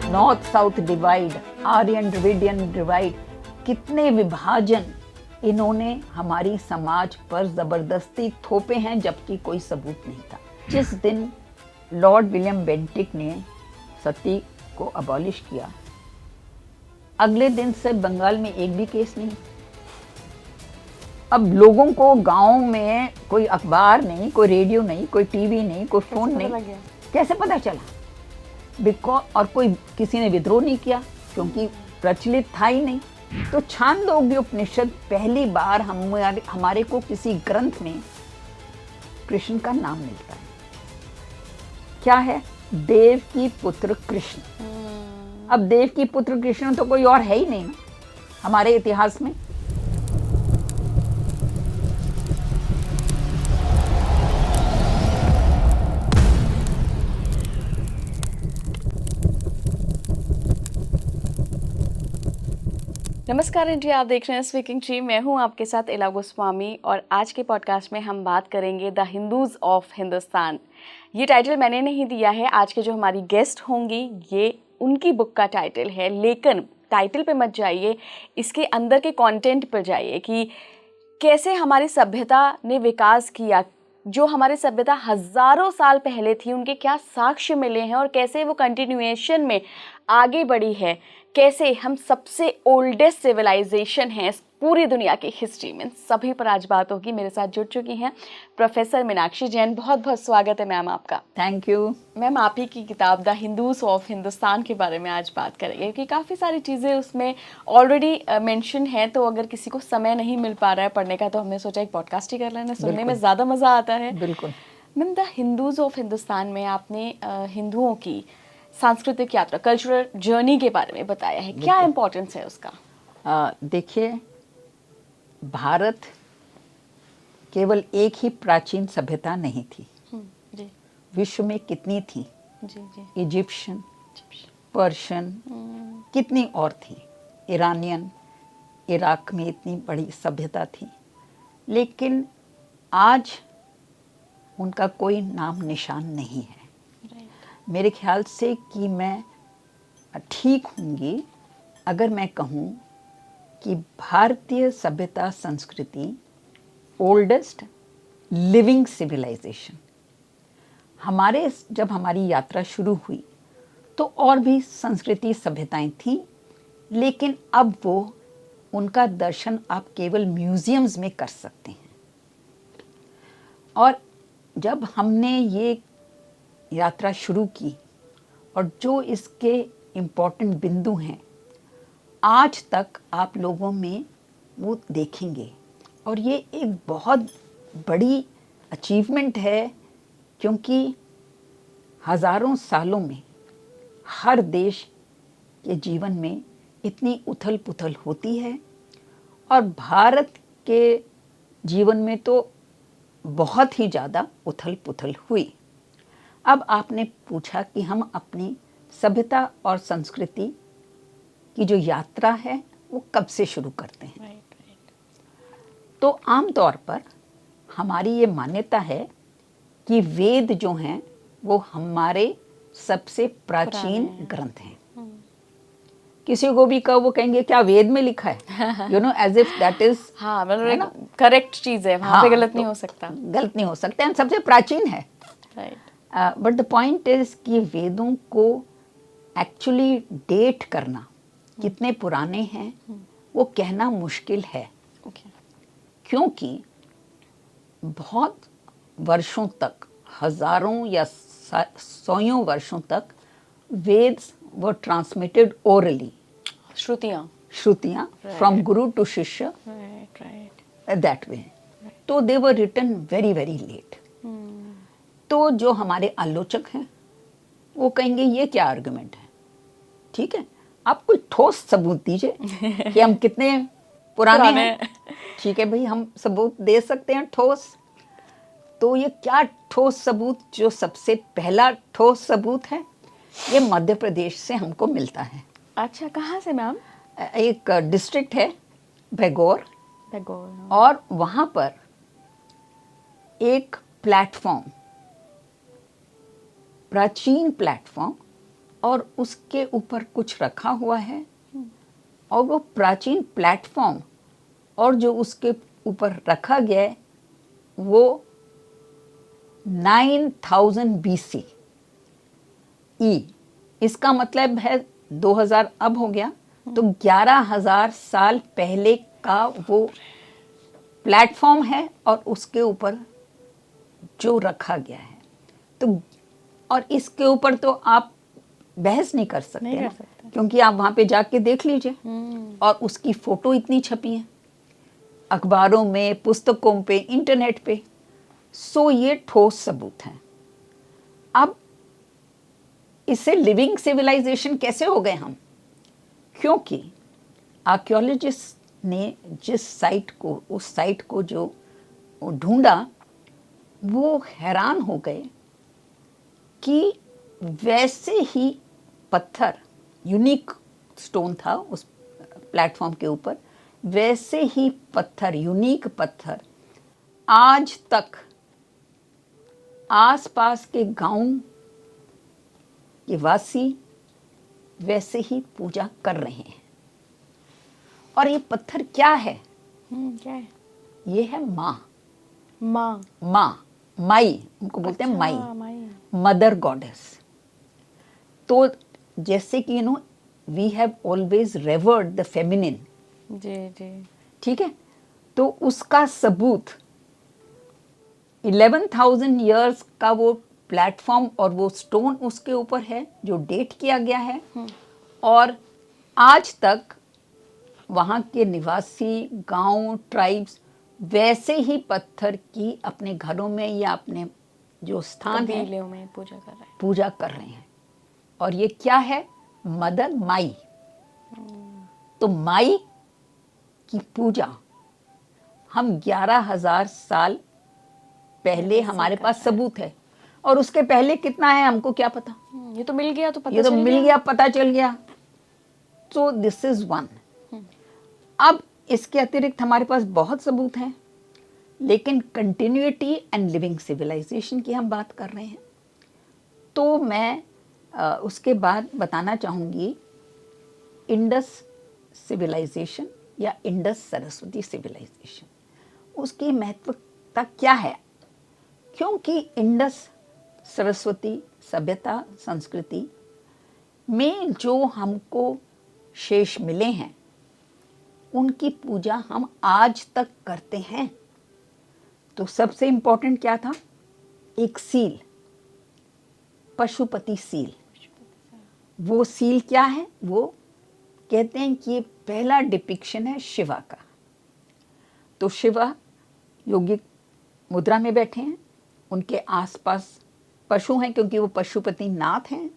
North south divide, Aryan Dravidian divide, कितने विभाजन इन्होंने हमारी समाज पर जबरदस्ती थोपे हैं, जबकि कोई सबूत नहीं था। जिस दिन लॉर्ड विलियम बेंटिक ने सती को अबॉलिश किया, अगले दिन से बंगाल में एक भी केस नहीं। अब लोगों को गांव में कोई अखबार नहीं, कोई रेडियो नहीं, कोई टीवी नहीं, कोई फोन नहीं, कैसे पता चला? और कोई किसी ने विद्रोह नहीं किया क्योंकि प्रचलित था ही नहीं। तो छांदोग्य उपनिषद पहली बार हमारे को किसी ग्रंथ में कृष्ण का नाम मिलता है। क्या है? देव की पुत्र कृष्ण। अब देव की पुत्र कृष्ण तो कोई और है ही नहीं ना हमारे इतिहास में। नमस्कार इंडिया, आप देख रहे हैं स्पीकिंग ट्री। मैं हूं आपके साथ इला गोस्वामी और आज के पॉडकास्ट में हम बात करेंगे द हिंदूज ऑफ हिंदुस्तान। ये टाइटल मैंने नहीं दिया है, आज के जो हमारी गेस्ट होंगी ये उनकी बुक का टाइटल है। लेकिन टाइटल पे मत जाइए, इसके अंदर के कंटेंट पर जाइए कि कैसे हमारी सभ्यता ने विकास किया, जो हमारी सभ्यता हज़ारों साल पहले थी उनके क्या साक्ष्य मिले हैं और कैसे वो कंटिन्यूएशन में आगे बढ़ी है, कैसे हम सबसे ओल्डेस्ट सिविलाइजेशन हैं पूरी दुनिया की हिस्ट्री में। सभी पर आज बात होगी। मेरे साथ जुड़ चुकी हैं प्रोफेसर मीनाक्षी जैन। बहुत बहुत स्वागत है मैम आपका। थैंक यू मैम, आप ही की किताब द हिंदूज ऑफ हिंदुस्तान के बारे में आज बात करेंगे क्योंकि काफ़ी सारी चीज़ें उसमें ऑलरेडी मेंशन है। तो अगर किसी को समय नहीं मिल पा रहा है पढ़ने का तो हमने सोचा एक पॉडकास्ट ही कर लेना, सुनने में ज़्यादा मज़ा आता है। बिल्कुल ma'am, the Hindus of Hindustan में आपने हिंदुओं की सांस्कृतिक यात्रा, कल्चरल जर्नी के बारे में बताया है। क्या इम्पोर्टेंस है उसका? देखिए, भारत केवल एक ही प्राचीन सभ्यता नहीं थी। जी विश्व में कितनी थी? जी जी। इजिप्शियन, पर्शियन, कितनी और थी, ईरानियन, इराक में इतनी बड़ी सभ्यता थी, लेकिन आज उनका कोई नाम निशान नहीं है। मेरे ख्याल से कि मैं ठीक होंगी अगर मैं कहूँ कि भारतीय सभ्यता संस्कृति ओल्डेस्ट लिविंग सिविलाइजेशन। जब हमारी यात्रा शुरू हुई तो और भी संस्कृति सभ्यताएं थीं, लेकिन अब वो उनका दर्शन आप केवल म्यूजियम्स में कर सकते हैं। और जब हमने ये यात्रा शुरू की और जो इसके इम्पोर्टेंट बिंदु हैं, आज तक आप लोगों में वो देखेंगे। और ये एक बहुत बड़ी अचीवमेंट है क्योंकि हज़ारों सालों में हर देश के जीवन में इतनी उथल पुथल होती है और भारत के जीवन में तो बहुत ही ज़्यादा उथल पुथल हुई। अब आपने पूछा कि हम अपनी सभ्यता और संस्कृति की जो यात्रा है वो कब से शुरू करते हैं। तो आमतौर पर हमारी ये मान्यता है कि वेद जो हैं वो हमारे सबसे प्राचीन ग्रंथ हैं। किसी को भी कहो वो कहेंगे क्या वेद में लिखा है, you know, as if that is correct चीज है, वहाँ पे गलत नहीं हो सकता। गलत नहीं हो सकता, सबसे प्राचीन है। बट द पॉइंट इज कि वेदों को एक्चुअली डेट करना कितने पुराने हैं वो कहना मुश्किल है। क्योंकि बहुत वर्षों तक, हजारों या सौयों वर्षों तक वेद वर ट्रांसमिटेड ओरली, श्रुतियाँ from guru to shishya, that way. तो they were written very very late. तो जो हमारे आलोचक हैं वो कहेंगे ये क्या आर्गुमेंट है? ठीक है, आप कोई ठोस सबूत दीजिए कि हम कितने पुराने हैं। ठीक है भाई, हम सबूत दे सकते हैं ठोस। तो ये क्या ठोस सबूत? जो सबसे पहला ठोस सबूत है ये मध्य प्रदेश से हमको मिलता है। अच्छा, कहाँ से मैम? एक डिस्ट्रिक्ट है भैगोर, और वहाँ पर एक प्लेटफॉर्म, प्राचीन प्लेटफॉर्म और उसके ऊपर कुछ रखा हुआ है, और वो प्राचीन प्लेटफॉर्म और जो उसके ऊपर रखा गया है वो 9000 BC ई, इसका मतलब है 2000 अब हो गया, तो 11,000 साल पहले का वो प्लेटफॉर्म है और उसके ऊपर जो रखा गया है। तो और इसके ऊपर तो आप बहस नहीं कर सकते, नहीं कर ना, सकते। क्योंकि आप वहां पे जाके देख लीजिए, और उसकी फोटो इतनी छपी है अखबारों में, पुस्तकों पे, इंटरनेट पे। सो ये ठोस सबूत है। अब इससे लिविंग सिविलाइजेशन कैसे हो गए हम? क्योंकि आर्कियोलॉजिस्ट ने जिस साइट को, उस साइट को जो ढूंढा, वो हैरान हो गए कि वैसे ही पत्थर, यूनिक स्टोन था उस प्लेटफॉर्म के ऊपर, वैसे ही पत्थर, यूनिक पत्थर आज तक आसपास के गांव के वासी वैसे ही पूजा कर रहे हैं। और ये पत्थर क्या है? क्या है? ये है माँ, माई, उनको बोलते हैं माई, मदर गॉडेस। तो जैसे कि we have always revered the feminine, जी, ठीक है, तो उसका सबूत 11,000 ईयर्स का वो प्लेटफॉर्म और वो स्टोन उसके ऊपर है जो डेट किया गया है। और आज तक वहाँ के निवासी, गांव, ट्राइब्स वैसे ही पत्थर की अपने घरों में या अपने जो स्थान है कबीलों में पूजा कर रहे हैं। और ये क्या है? Mother my. तो माई की पूजा हम 11,000 साल पहले हमारे पास सबूत है, और उसके पहले कितना है हमको क्या पता। ये तो मिल गया, तो पता ये तो चल मिल गया, पता चल गया। तो दिस इज वन। अब इसके अतिरिक्त हमारे पास बहुत सबूत हैं, लेकिन कंटिन्यूटी एंड लिविंग सिविलाइजेशन की हम बात कर रहे हैं। तो मैं उसके बाद बताना चाहूँगी इंडस सिविलाइजेशन या इंडस सरस्वती सिविलाइजेशन, उसकी महत्वता क्या है। क्योंकि इंडस सरस्वती सभ्यता, संस्कृति में जो हमको शेष मिले हैं, उनकी पूजा हम आज तक करते हैं। तो सबसे इंपॉर्टेंट क्या था? एक सील, पशुपति सील। वो सील क्या है? वो कहते हैं कि ये पहला डिपिक्शन है शिवा का। तो शिवा योगिक मुद्रा में बैठे हैं, उनके आसपास पशु हैं क्योंकि वो पशुपति नाथ हैं,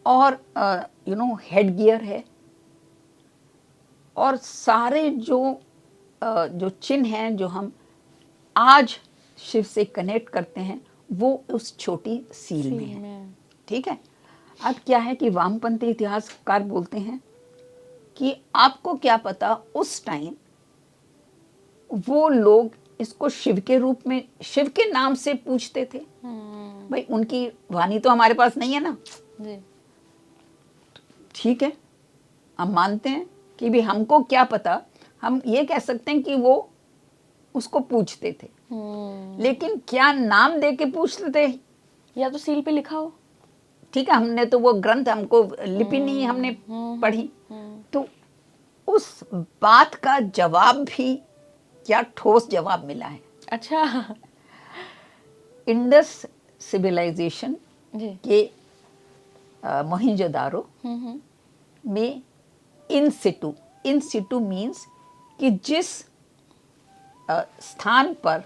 और हेड गियर है, और सारे जो चिन्ह हैं जो हम आज शिव से कनेक्ट करते हैं, वो उस छोटी सील में है। ठीक है। अब क्या है कि वामपंथी इतिहासकार बोलते हैं कि आपको क्या पता उस टाइम वो लोग इसको शिव के रूप में, शिव के नाम से पूछते थे। भाई उनकी वाणी तो हमारे पास नहीं है ना जी। ठीक है, हम मानते हैं कि भी हमको क्या पता, हम ये कह सकते हैं कि वो उसको पूछते थे। लेकिन क्या नाम दे के पूछते थे? या तो सील पे लिखा हो। ठीक है, हमने तो वो ग्रंथ, हमको लिपि नहीं हमने पढ़ी, तो उस बात का जवाब भी क्या ठोस जवाब मिला है। अच्छा। इंडस सिविलाइजेशन जी। के मोहनजोदारो में इन सिटू मीन्स कि जिस स्थान पर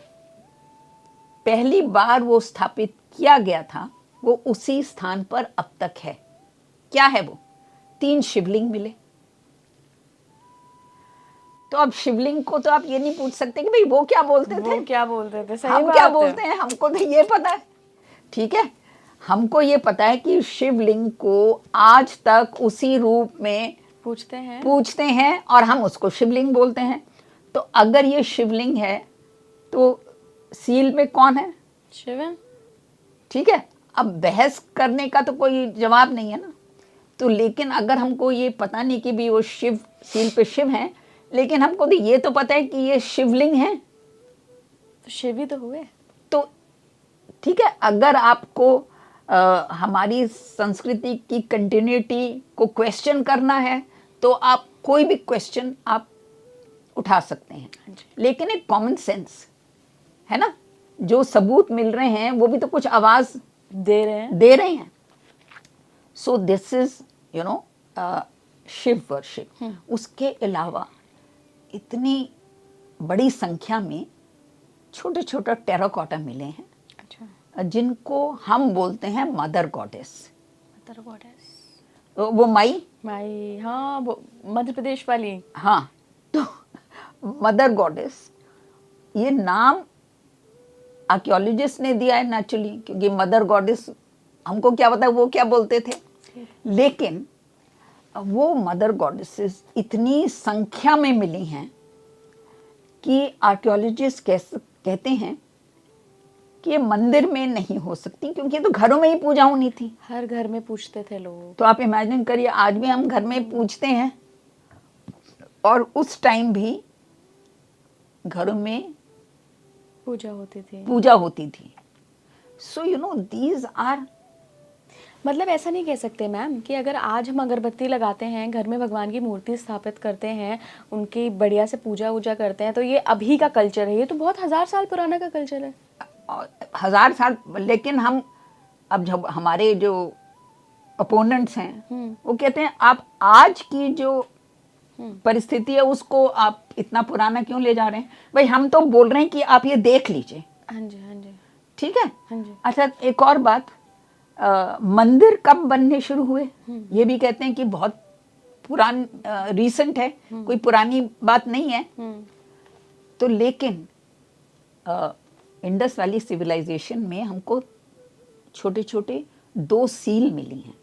पहली बार वो स्थापित किया गया था, वो उसी स्थान पर अब तक है। क्या है वो? 3 शिवलिंग मिले। तो अब शिवलिंग को तो आप ये नहीं पूछ सकते कि भाई वो क्या बोलते थे, क्या बोलते थे, सही हम बात क्या है। बोलते हैं, हमको तो ये पता है। ठीक है, हमको ये पता है कि शिवलिंग को आज तक उसी रूप में पूछते हैं और हम उसको शिवलिंग बोलते हैं। तो अगर ये शिवलिंग है तो सील में कौन है? शिव है। ठीक है, अब बहस करने का तो कोई जवाब नहीं है ना। तो लेकिन अगर हमको ये पता नहीं कि भी वो शिव सील पे शिव हैं, लेकिन हमको तो ये तो पता है कि ये शिवलिंग है, तो शिव ही तो हुए। तो ठीक है। अगर आपको हमारी संस्कृति की कंटिन्यूटी को क्वेश्चन करना है तो आप कोई भी क्वेश्चन आप उठा सकते हैं, लेकिन एक कॉमन सेंस है ना, जो सबूत मिल रहे हैं वो भी तो कुछ आवाज दे रहे हैं। So this is you know Shiva worship. उसके अलावा इतनी बड़ी संख्या में छोटे छोटे टेराकोटा मिले हैं, अच्छा, जिनको हम बोलते हैं मदर गॉडेस। मदर गॉडेस, वो माई, हाँ, वो मध्य प्रदेश वाली। हाँ, तो मदर गॉडेस ये नाम आर्कियोलॉजिस्ट ने दिया है नेचुरली, क्योंकि मदर गॉडेस हमको क्या पता वो क्या बोलते थे, लेकिन वो मदर गॉडेसेस इतनी संख्या में मिली हैं कि आर्कियोलॉजिस्ट कहते हैं कि ये मंदिर में नहीं हो सकती, क्योंकि तो घरों में ही पूजा होनी थी। हर घर में पूछते थे लोग। तो आप इमेजिन करिए, आज भी हम घर में पूछते हैं, और उस टाइम भी घरों में पूजा होती थी। So you know these are, मतलब ऐसा नहीं कह सकते मैम कि अगर आज हम अगरबत्ती लगाते हैं, घर में भगवान की मूर्ति स्थापित करते हैं, उनकी बढ़िया से पूजा वूजा करते हैं, तो ये अभी का कल्चर है। ये तो बहुत 1000 साल पुराना का कल्चर है। 1000 साल। लेकिन हम अब जब हमारे जो अपोनेंट्स हैं वो कहते हैं आप आज की जो परिस्थिति है उसको आप इतना पुराना क्यों ले जा रहे हैं। भाई हम तो बोल रहे हैं कि आप ये देख लीजिए। हाँ जी, हाँ जी, ठीक है। हाँ जी। अच्छा, एक और बात, मंदिर कब बनने शुरू हुए ये भी कहते हैं कि बहुत रीसेंट है, कोई पुरानी बात नहीं है। तो लेकिन इंडस वैली सिविलाइजेशन में हमको छोटे छोटे 2 सील मिली हैं।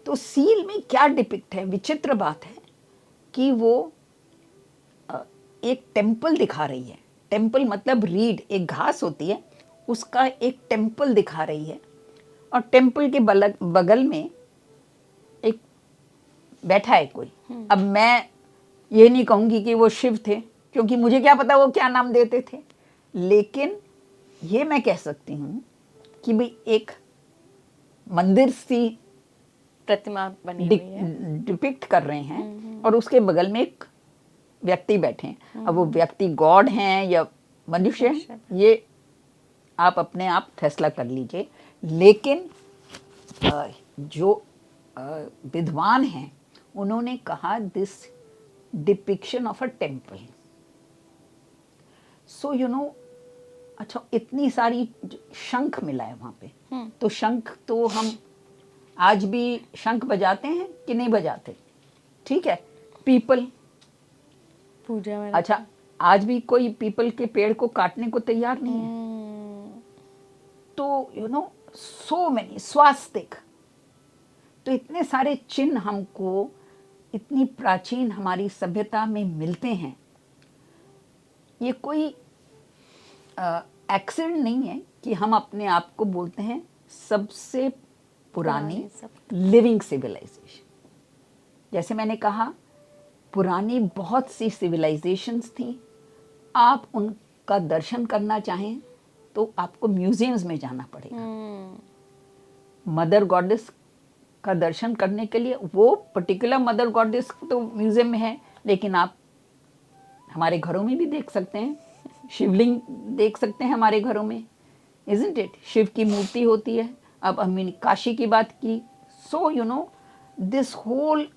तो सील में क्या डिपिक्ट है, विचित्र बात है कि वो एक टेम्पल दिखा रही है। टेम्पल मतलब रीड, एक घास होती है, उसका एक टेम्पल दिखा रही है, और टेम्पल के बगल में एक बैठा है कोई। अब मैं ये नहीं कहूँगी कि वो शिव थे, क्योंकि मुझे क्या पता वो क्या नाम देते थे, लेकिन ये मैं कह सकती हूँ कि भाई एक मंदिर सी प्रतिमा बनी हुई है, डिपिक्ट कर रहे हैं, और उसके बगल में एक व्यक्ति बैठे हैं। अब वो व्यक्ति गॉड हैं या मनुष्य हैं, ये आप अपने आप फैसला कर लीजिए। लेकिन जो विद्वान हैं उन्होंने कहा this depiction of a temple. So you no, अच्छा, इतनी सारी शंख मिला है वहाँ पे। तो शंख तो हम आज भी शंख बजाते हैं कि नहीं बजाते, ठीक है। पीपल पूजा में, अच्छा, आज भी कोई पीपल के पेड़ को काटने को तैयार नहीं है। तो यू नो सो मेनी स्वास्तिक, तो इतने सारे चिन्ह हमको इतनी प्राचीन हमारी सभ्यता में मिलते हैं। ये कोई एक्सीडेंट नहीं है कि हम अपने आप को बोलते हैं सबसे पुरानी लिविंग सिविलाइजेशन। जैसे मैंने कहा, पुरानी बहुत सी सिविलाइजेशंस थी। आप उनका दर्शन करना चाहें तो आपको म्यूजियम्स में जाना पड़ेगा। मदर गॉडेस का दर्शन करने के लिए वो पर्टिकुलर मदर गॉडेस तो म्यूजियम में है, लेकिन आप हमारे घरों में भी देख सकते हैं। शिवलिंग देख सकते हैं हमारे घरों में, इजंट इट। शिव की मूर्ति होती है। अब हमने काशी की बात की। So you know this whole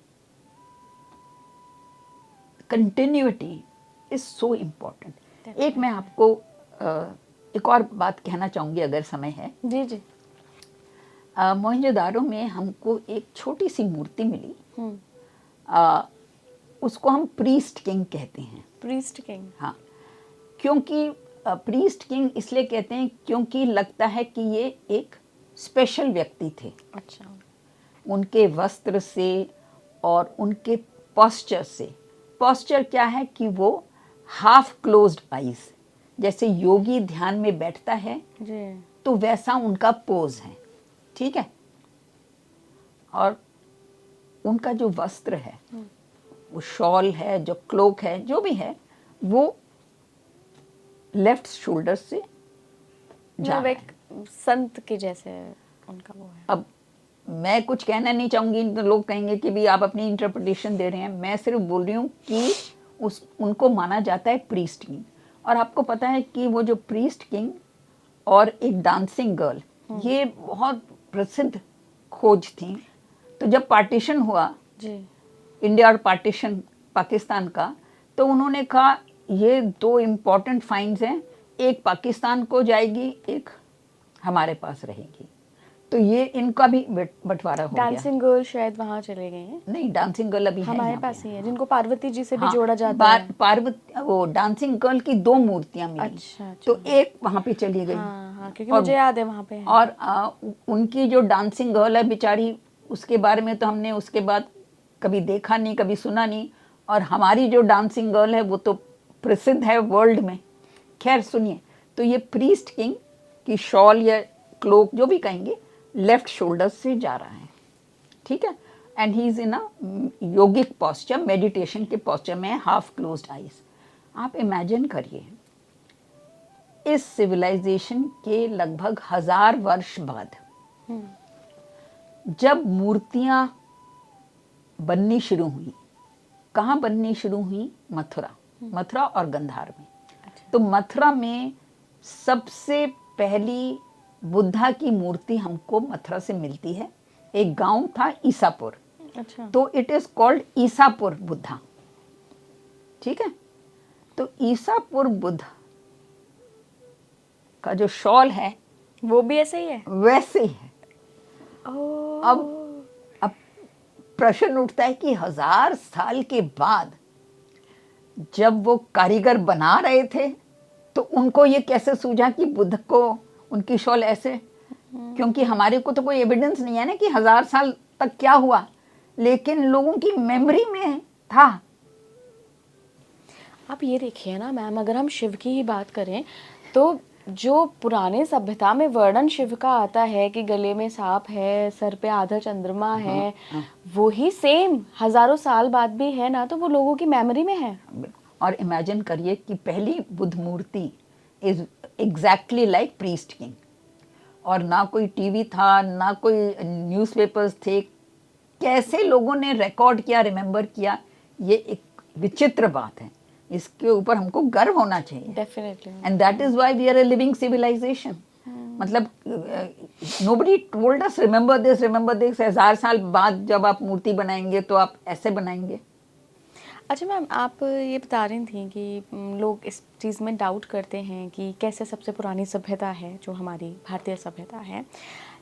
continuity is so important. एक मैं आपको एक और बात कहना चाहूँगी अगर समय है। जी जी। मोहनजोदारो में हमको एक छोटी सी मूर्ति मिली। उसको हम प्रीस्ट किंग कहते हैं। प्रीस्ट किंग, हाँ, क्योंकि प्रीस्ट किंग इसलिए कहते हैं क्योंकि लगता है कि ये एक स्पेशल व्यक्ति थे। अच्छा। उनके वस्त्र से और उनके पोस्चर से। पोस्चर क्या है कि वो हाफ क्लोज्ड आईज, जैसे योगी ध्यान में बैठता है जी, तो वैसा उनका पोज है। ठीक है। और उनका जो वस्त्र है, वो शॉल है, जो क्लोक है, जो भी है, वो लेफ्ट शोल्डर से जा मतलब रहा एक है। संत के जैसे उनका वो है। अब मैं कुछ कहना नहीं चाहूंगी, तो लोग कहेंगे कि भी आप अपनी इंटरप्रिटेशन दे रहे हैं। मैं सिर्फ बोल रही हूँ कि उनको माना जाता है प्रीस्ट किंग। और आपको पता है कि वो जो प्रीस्ट किंग और एक डांसिंग गर्ल, ये बहुत प्रसिद्ध खोज थी। तो जब पार्टीशन हुआ जी। इंडिया और पार्टीशन पाकिस्तान का, तो उन्होंने कहा ये दो इम्पॉर्टेंट फाइंड्स हैं, एक पाकिस्तान को जाएगी, एक हमारे पास रहेगी। तो ये इनका भी बंटवारा हो गया। डांसिंग गर्ल शायद वहाँ चले गए हैं। नहीं, डांसिंग गर्ल अभी है हमारे यहाँ पास पे। ही है, जिनको पार्वती जी से भी हाँ, जोड़ा जाता है। पार्वती, वो डांसिंग गर्ल की 2 मूर्तियां मिली। अच्छा, अच्छा। तो एक वहां पे चली गई। हाँ हाँ, क्योंकि और- मुझे याद है वहाँ पे है। और उनकी जो डांसिंग गर्ल है बेचारी, उसके बारे में तो हमने उसके बाद कभी देखा नहीं, कभी सुना नहीं। और हमारी जो डांसिंग गर्ल है वो तो प्रसिद्ध है वर्ल्ड में। खैर सुनिए, तो ये प्रीस्ट किंग की शॉल या क्लोक जो भी कहेंगे, लेफ्ट शोल्डर से जा रहा है, ठीक है। And he is in a yogic posture, meditation के पोस्चर में, हाफ क्लोज्ड आईज। आप इमेजिन करिए, इस सिविलाइजेशन के लगभग 1000 वर्ष बाद जब मूर्तियां बननी शुरू हुई, कहाँ बननी शुरू हुई? मथुरा और गंधार में। तो मथुरा में सबसे पहली बुद्धा की मूर्ति हमको मथुरा से मिलती है। एक गांव था ईसापुर, अच्छा। तो it is called Isapur Buddha, ठीक है। तो ईसापुर बुद्ध का जो शॉल है वो भी ऐसे ही है। वैसे ही है। ओह। अब प्रश्न उठता है कि 1000 साल के बाद जब वो कारीगर बना रहे थे, तो उनको ये कैसे सूझा कि बुद्ध को उनकी शॉल ऐसे? क्योंकि हमारे को तो कोई एविडेंस नहीं है ना कि 1000 साल तक क्या हुआ, लेकिन लोगों की मेमोरी में था। आप ये देखिए ना मैम, अगर हम शिव की ही बात करें तो जो पुराने सभ्यता में वर्णन शिव का आता है कि गले में सांप है, सर पे आधा चंद्रमा है, वही सेम हजारों साल बाद भी है ना, तो वो लोगों की मेमोरी में है। और इमेजिन करिए कि पहली बुद्ध मूर्ति is exactly like priest king. और ना कोई टीवी था, ना कोई न्यूज़पेपर्स थे। कैसे लोगों ने रिकॉर्ड किया, रिमेम्बर किया, ये एक विचित्र बात है। इसके ऊपर हमको गर्व होना चाहिए। Definitely. And that is why we are a living civilisation. मतलब nobody told us remember this, remember this. 1000 साल बाद जब आप मूर्ति बनाएंगे तो आप ऐसे बनाएंगे। अच्छा मैम, आप ये बता रही थी कि लोग इस चीज़ में डाउट करते हैं कि कैसे सबसे पुरानी सभ्यता है जो हमारी भारतीय सभ्यता है,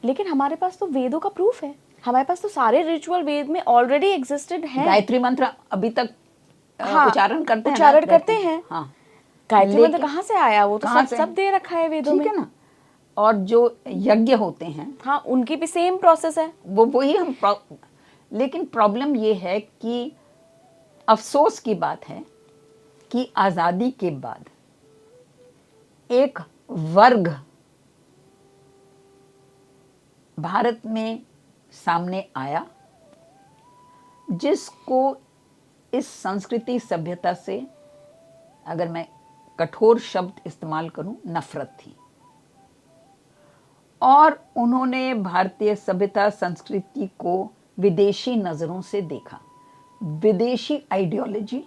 लेकिन हमारे पास तो वेदों का प्रूफ है। हमारे पास तो सारे रिचुअल वेद में ऑलरेडी एग्जिस्टेड हैं। गायत्री मंत्र अभी तक हाँ, उच्चारण करते हैं, उच्चारण करते हैं। हाँ। गायत्री मंत्र कहाँ से आया? वो तो कहाँ सब से? सब दे रखा है वेदों में, ठीक है ना। और जो यज्ञ होते हैं, हाँ, उनकी भी सेम प्रोसेस है। वो वही हम लेकिन प्रॉब्लम ये है कि अफसोस की बात है कि आज़ादी के बाद एक वर्ग भारत में सामने आया जिसको इस संस्कृति सभ्यता से, अगर मैं कठोर शब्द इस्तेमाल करूं, नफरत थी। और उन्होंने भारतीय सभ्यता संस्कृति को विदेशी नज़रों से देखा। विदेशी आइडियोलॉजी,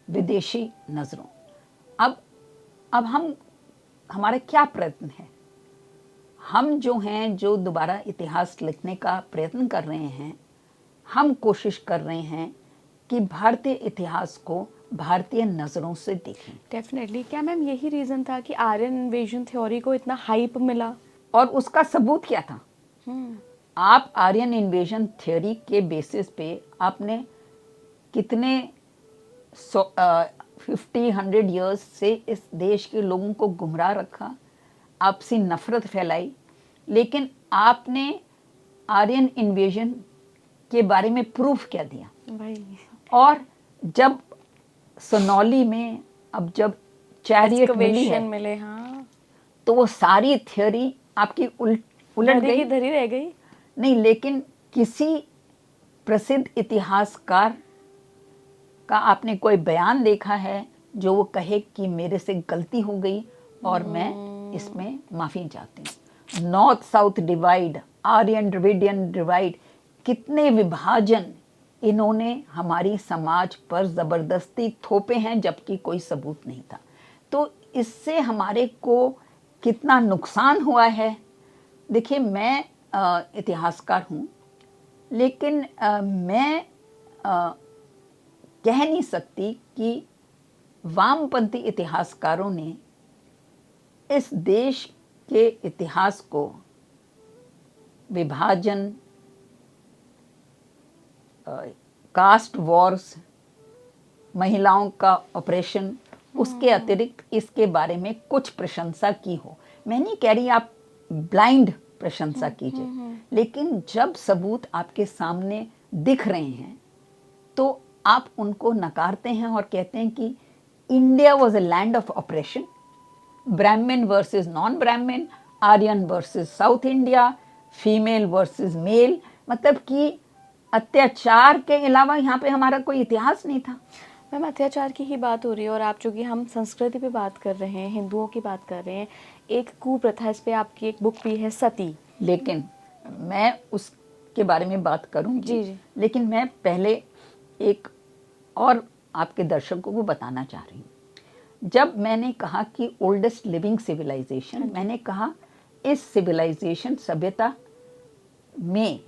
विदेशी नज़रों। अब हमारा क्या प्रयत्न है? हम जो हैं, जो दोबारा इतिहास लिखने का प्रयत्न कर रहे हैं, हम कोशिश कर रहे हैं कि भारतीय इतिहास को भारतीय नज़रों से देखें। डेफिनेटली। क्या मैम यही रीज़न था कि आर्यन इन्वेजन थ्योरी को इतना हाइप मिला? और उसका सबूत क्या था? आप आर्यन इन्वेजन थ्योरी के बेसिस पे आपने कितने 50-100 ईयर्स से इस देश के लोगों को गुमराह रखा, आपसी नफरत फैलाई। लेकिन आपने आर्यन इन्वेजन के बारे में प्रूफ क्या दिया? भाई। और जब सोनौली में अब जब चैरियट मिली है, मिले, हाँ, तो वो सारी थ्योरी आपकी उलट धरी गई। की धरी रह गई। नहीं, लेकिन किसी प्रसिद्ध इतिहासकार का आपने कोई बयान देखा है जो वो कहे कि मेरे से गलती हो गई और मैं इसमें माफ़ी चाहती हूँ? North south divide, Aryan Dravidian divide, कितने विभाजन इन्होंने हमारी समाज पर ज़बरदस्ती थोपे हैं जबकि कोई सबूत नहीं था। तो इससे हमारे को कितना नुकसान हुआ है। देखिए, मैं इतिहासकार हूँ, लेकिन मैं कह नहीं सकती कि वामपंथी इतिहासकारों ने इस देश के इतिहास को विभाजन, कास्ट वॉर्स, महिलाओं का ऑपरेशन, उसके अतिरिक्त इसके बारे में कुछ प्रशंसा की हो। मैं नहीं कह रही आप ब्लाइंड प्रशंसा कीजिए, लेकिन जब सबूत आपके सामने दिख रहे हैं तो आप उनको नकारते हैं और कहते हैं कि India was a land of oppression, Brahmin versus non Brahmin, Aryan versus South India, female versus male, मतलब कि अत्याचार के अलावा यहाँ पे हमारा कोई इतिहास नहीं था। मैम, अत्याचार की ही बात हो रही है और आप चूँकि हम संस्कृति पे बात कर रहे हैं, हिंदुओं की बात कर रहे हैं, एक कुप्रथा, इस पे आपकी एक बुक भी है सती। लेकिन मैं उसके बारे में बात करूंगी। जी जी। लेकिन मैं पहले एक और आपके दर्शकों को बताना चाह रही हूँ। जब मैंने कहा कि ओल्डेस्ट लिविंग सिविलाइजेशन, मैंने कहा इस सिविलाइजेशन सभ्यता में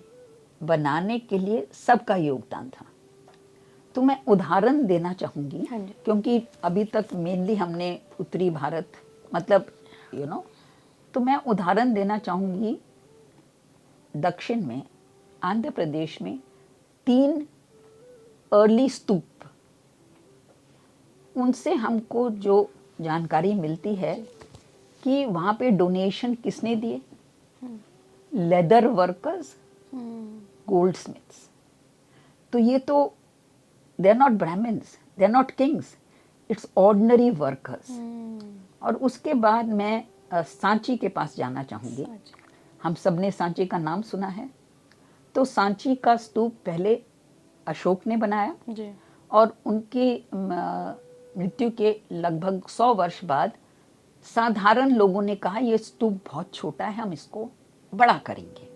बनाने के लिए सबका योगदान था। तो मैं उदाहरण देना चाहूँगी, क्योंकि अभी तक मेनली हमने उत्तरी भारत, मतलब तो मैं उदाहरण देना चाहूँगी। दक्षिण में, आंध्र प्रदेश में 3 अर्ली स्तूप, उनसे हमको जो जानकारी मिलती है कि वहाँ पे डोनेशन किसने दिए? Leather workers, goldsmiths. तो ये तो they are not Brahmins, they are not kings, it's ordinary workers. और उसके बाद मैं सांची के पास जाना चाहूँगी। हम सब ने सांची का नाम सुना है। तो सांची का स्तूप पहले अशोक ने बनाया जी। और उनकी मृत्यु के लगभग 100 वर्ष बाद साधारण लोगों ने कहा ये स्तूप बहुत छोटा है, हम इसको बड़ा करेंगे।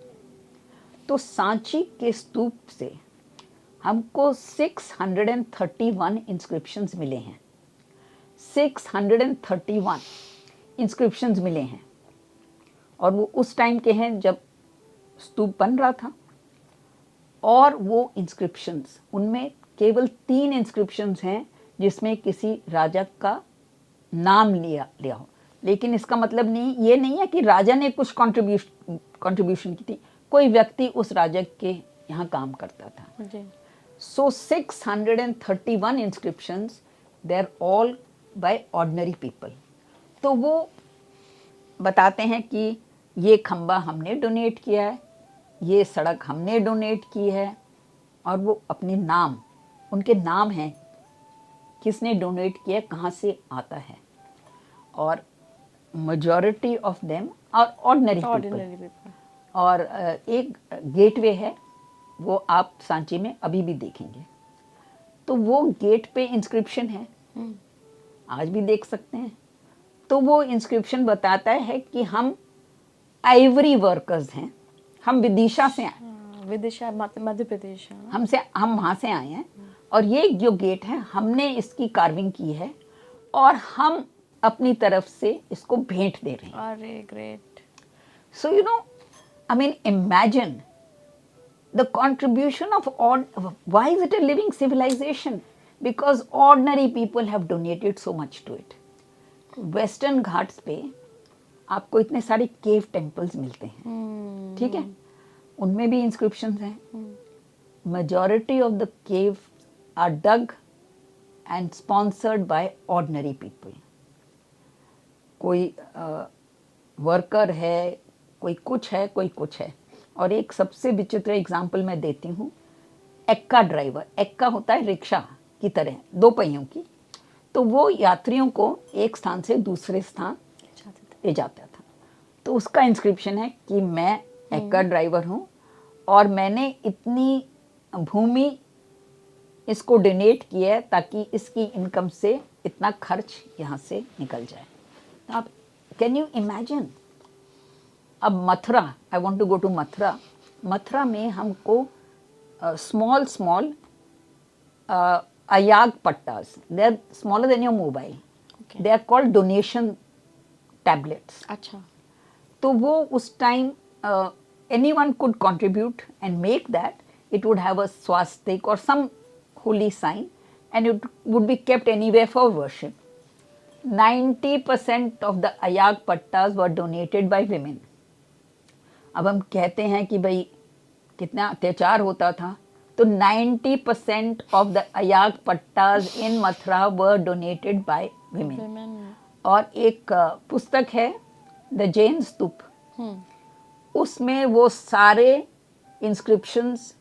तो सांची के स्तूप से हमको 631 इंस्क्रिप्शंस मिले हैं। 631 इंस्क्रिप्शंस मिले हैं और वो उस टाइम के हैं जब स्तूप बन रहा था। और वो इंस्क्रिप्शंस, उनमें केवल 3 इंस्क्रिप्शंस हैं जिसमें किसी राजा का नाम लिया हो। लेकिन इसका मतलब ये नहीं है कि राजा ने कुछ कंट्रीब्यूशन की थी, कोई व्यक्ति उस राजा के यहाँ काम करता था। So 631 inscriptions, they are all by ordinary people. तो वो बताते हैं कि ये खंबा हमने डोनेट किया है, ये सड़क हमने डोनेट की है, और वो अपने नाम, उनके नाम हैं, किसने डोनेट किया, कहाँ से आता है। और majority of them are ordinary people. और एक गेटवे है, वो आप सांची में अभी भी देखेंगे। तो वो गेट पे इंस्क्रिप्शन है, आज भी देख सकते हैं। तो वो इंस्क्रिप्शन बताता है कि हम आइवरी वर्कर्स हैं, हम विदिशा से आए, विदिशा मध्य प्रदेश, हम वहाँ से आए हैं। और ये जो गेट है, हमने इसकी कार्विंग की है और हम अपनी तरफ से इसको भेंट दे रहे हैं। अरे great. So I mean, imagine the contribution of all. Why is it a living civilization? Because ordinary people have donated so much to it. Western Ghats पे आपको इतने सारे केव टेम्पल्स मिलते हैं, ठीक है, उनमें भी इंस्क्रिप्शंस हैं। Majority of the caves are dug and sponsored by ordinary people. कोई वर्कर है, कोई कुछ है, कोई कुछ है। और एक सबसे विचित्र एग्जाम्पल मैं देती हूँ, एक्का ड्राइवर। एक्का होता है रिक्शा की तरह, 2 पहियों की। तो वो यात्रियों को एक स्थान से दूसरे स्थान ले जाता था। तो उसका इंस्क्रिप्शन है कि मैं एक कार ड्राइवर हूँ और मैंने इतनी भूमि इसको डोनेट किया है ताकि इसकी इनकम से इतना खर्च यहाँ से निकल जाए। तो आप कैन यू इमेजिन, अब Mathura, I want to go to Mathura. Mathura में हमको small small ayagapattas, they are smaller than your mobile, they are called donation tablets. अच्छा, तो वो उस time anyone could contribute and make that. It would have a swastik or some holy sign and it would be kept anywhere for worship. 90% of the ayag pattas were donated by women. अब हम कहते हैं कि भाई कितना अत्याचार होता था, तो 90% of the ayag pattas in Mathura were donated by women. और एक पुस्तक है द जैन स्तूप, उसमें वो सारे इंस्क्रिप्शंस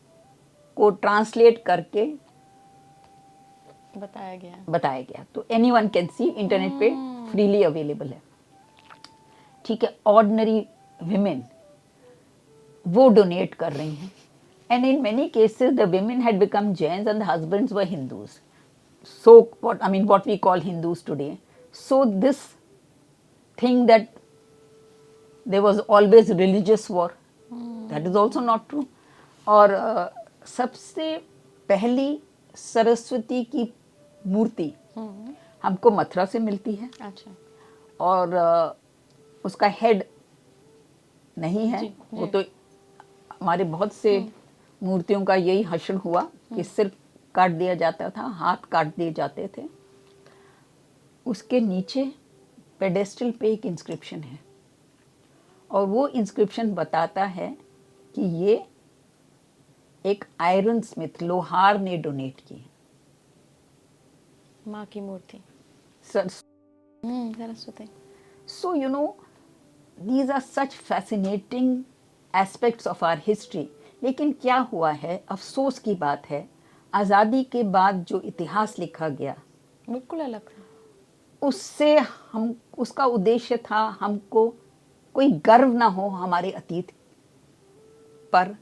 को ट्रांसलेट करके बताया गया। तो एनीवन कैन सी, इंटरनेट पे फ्रीली अवेलेबल है। ठीक है, ऑर्डिनरी विमेन वो डोनेट कर रही हैं and in many cases the women had become Jains and the husbands were Hindus, so what we call Hindus today. So this thing that there was always religious war, that is also not true. और सबसे पहली सरस्वती की मूर्ति हमको मथुरा से मिलती है। अच्छा, और उसका हेड नहीं है, वो तो हमारे बहुत से मूर्तियों का यही हश्र हुआ कि सिर काट दिया जाता था, हाथ काट दिए जाते थे। उसके नीचे पेडेस्टल पे एक इंस्क्रिप्शन है और वो इंस्क्रिप्शन बताता है कि ये एक आयरन स्मिथ, लोहार ने डोनेट की, माँ की मूर्ति Saraswati. So you know these are such fascinating aspects of our history. लेकिन क्या हुआ है, अफसोस की बात है, आज़ादी के बाद जो इतिहास लिखा गया बिल्कुल अलग था। उससे हम, उसका उद्देश्य था हमको कोई गर्व ना हो हमारे अतीत पर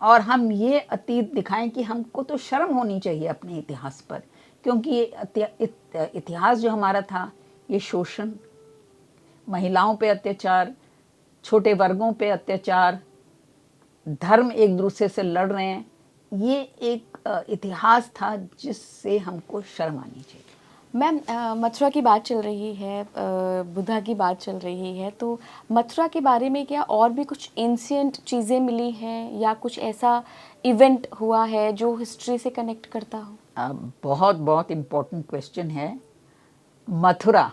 और हम ये अतीत दिखाएं कि हमको तो शर्म होनी चाहिए अपने इतिहास पर, क्योंकि ये इतिहास जो हमारा था ये शोषण, महिलाओं पे अत्याचार, छोटे वर्गों पे अत्याचार, धर्म एक दूसरे से लड़ रहे हैं, ये एक इतिहास था जिससे हमको शर्म आनी चाहिए। मैम, मथुरा की बात चल रही है, बुद्धा की बात चल रही है, तो मथुरा के बारे में क्या और भी कुछ एंशिएंट चीज़ें मिली हैं या कुछ ऐसा इवेंट हुआ है जो हिस्ट्री से कनेक्ट करता हो? बहुत बहुत इम्पोर्टेंट क्वेश्चन है। मथुरा,